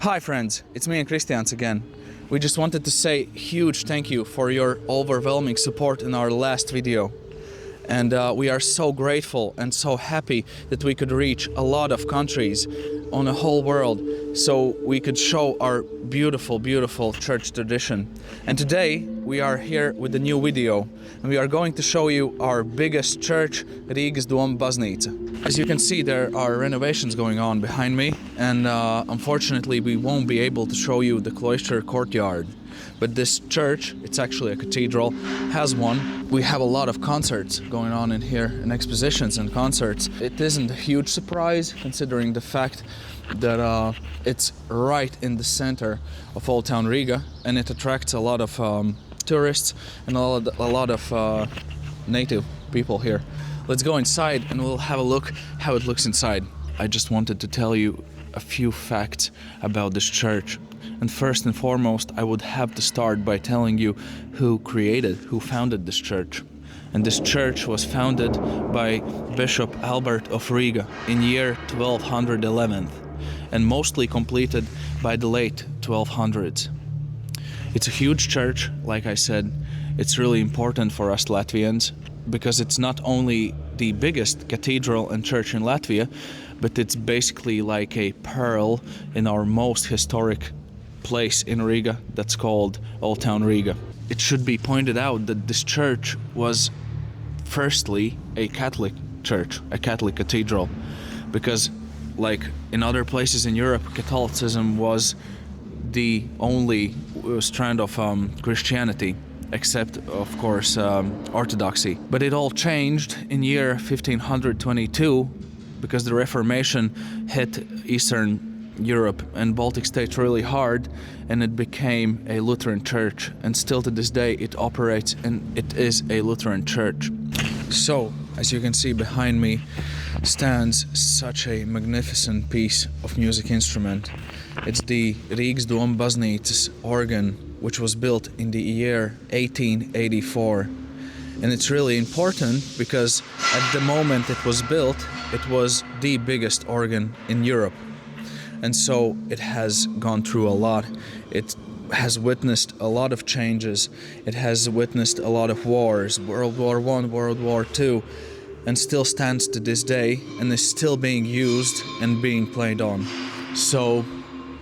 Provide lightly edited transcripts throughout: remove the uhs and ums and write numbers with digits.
Hi friends, it's me and Christians again. We just wanted to say huge thank you for your overwhelming support in our last video. And we are so grateful and so happy that we could reach a lot of countries on the whole world so we could show our beautiful, beautiful church tradition. And today we are here with a new video and we are going to show you our biggest church, Riga's Doma Baznīca. As you can see, there are renovations going on behind me, and unfortunately we won't be able to show you the cloister courtyard. But this church, it's actually a cathedral, has one. We have a lot of concerts going on in here, and expositions and concerts. It isn't a huge surprise considering the fact that it's right in the center of Old Town Riga, and it attracts a lot of tourists and a lot of native people here. Let's go inside and we'll have a look how it looks inside. I just wanted to tell you a few facts about this church. And first and foremost, I would have to start by telling you who founded this church. And this church was founded by Bishop Albert of Riga in year 1211 and mostly completed by the late 1200s. It's a huge church, like I said. It's really important for us Latvians because it's not only the biggest cathedral and church in Latvia, but it's basically like a pearl in our most historic place in Riga that's called Old Town Riga. It should be pointed out that this church was firstly a Catholic church, a Catholic cathedral, because like in other places in Europe, Catholicism was the only strand of Christianity, except of course Orthodoxy. But it all changed in year 1522 because the Reformation hit Eastern Europe and Baltic states really hard, and it became a Lutheran church, and still to this day it operates and it is a Lutheran church. So, as you can see behind me stands such a magnificent piece of music instrument. It's the Riga's Doma Baznīca's organ, which was built in the year 1884. And it's really important because at the moment it was built, it was the biggest organ in Europe. And so it has gone through a lot. It has witnessed a lot of changes. It has witnessed a lot of wars, World War I, World War II, and still stands to this day and is still being used and being played on. So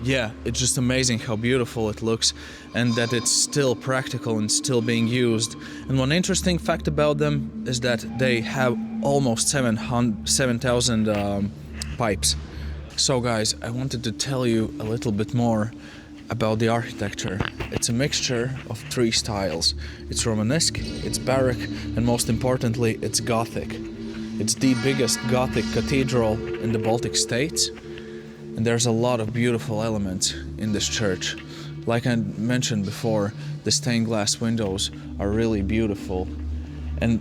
yeah, it's just amazing how beautiful it looks and that it's still practical and still being used. And one interesting fact about them is that they have almost 7,000 pipes. So guys, I wanted to tell you a little bit more about the architecture. It's a mixture of three styles. It's Romanesque, it's Baroque, and most importantly, it's Gothic. It's the biggest Gothic cathedral in the Baltic states, and there's a lot of beautiful elements in this church. Like I mentioned before, the stained glass windows are really beautiful, and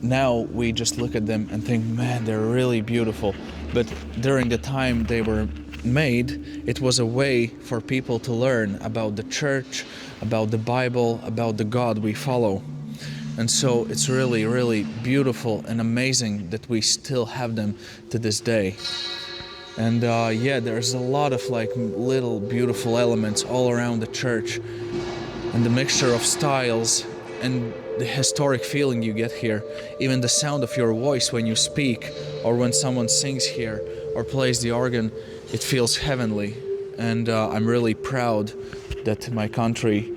now we just look at them and think, man, they're really beautiful. But during the time they were made, it was a way for people to learn about the church, about the Bible, about the God we follow. And so it's really, really beautiful and amazing that we still have them to this day. And yeah, there's a lot of like little beautiful elements all around the church, and the mixture of styles and the historic feeling you get here, even the sound of your voice when you speak or when someone sings here or plays the organ, it feels heavenly. And I'm really proud that my country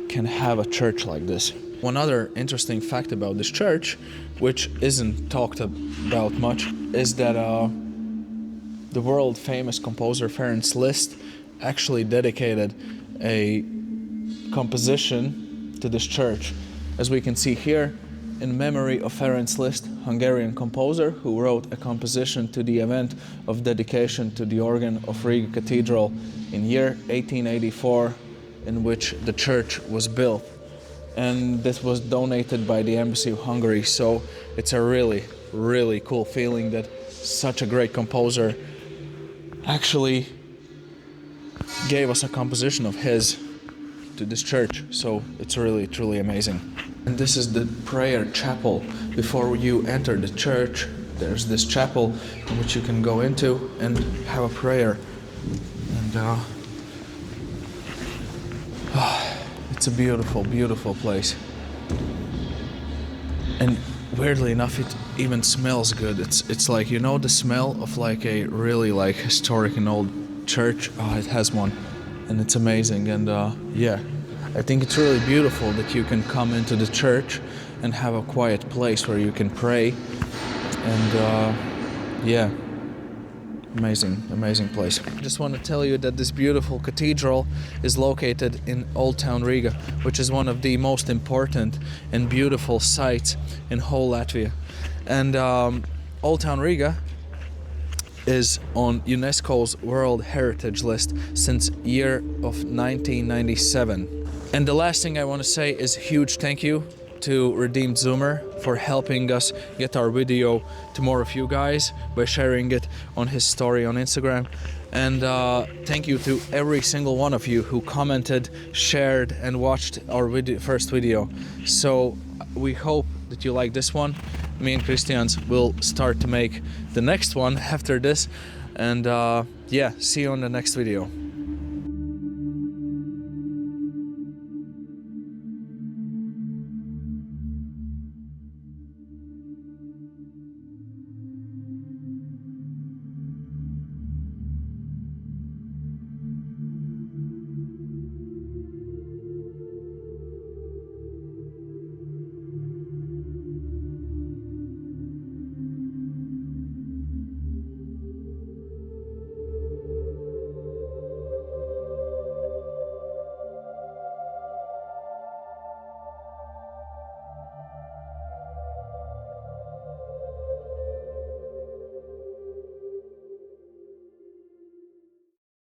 can have a church like this. One other interesting fact about this church, which isn't talked about much, is that the world famous composer Ferenc Liszt actually dedicated a composition to this church. As we can see here, in memory of Ferenc Liszt, Hungarian composer who wrote a composition to the event of dedication to the organ of Riga Cathedral in year 1884, in which the church was built. And this was donated by the Embassy of Hungary, so it's a really, really cool feeling that such a great composer actually gave us a composition of his to this church, so it's really, truly amazing. And this is the prayer chapel. Before you enter the church, there's this chapel in which you can go into and have a prayer. And It's a beautiful, beautiful place. And weirdly enough, it even smells good. It's like, you know, the smell of like a really like historic and old church. Oh, it has one, and it's amazing. And yeah, I think it's really beautiful that you can come into the church and have a quiet place where you can pray. And yeah, amazing place. I just want to tell you that this beautiful cathedral is located in Old Town Riga, which is one of the most important and beautiful sites in whole Latvia. And Old Town Riga is on UNESCO's World Heritage List since year of 1997. And the last thing I want to say is a huge thank you to Redeemed Zoomer for helping us get our video to more of you guys by sharing it on his story on Instagram. And thank you to every single one of you who commented, shared and watched our first video. So we hope that you like this one. Me and Christians will start to make the next one after this. And yeah, see you on the next video.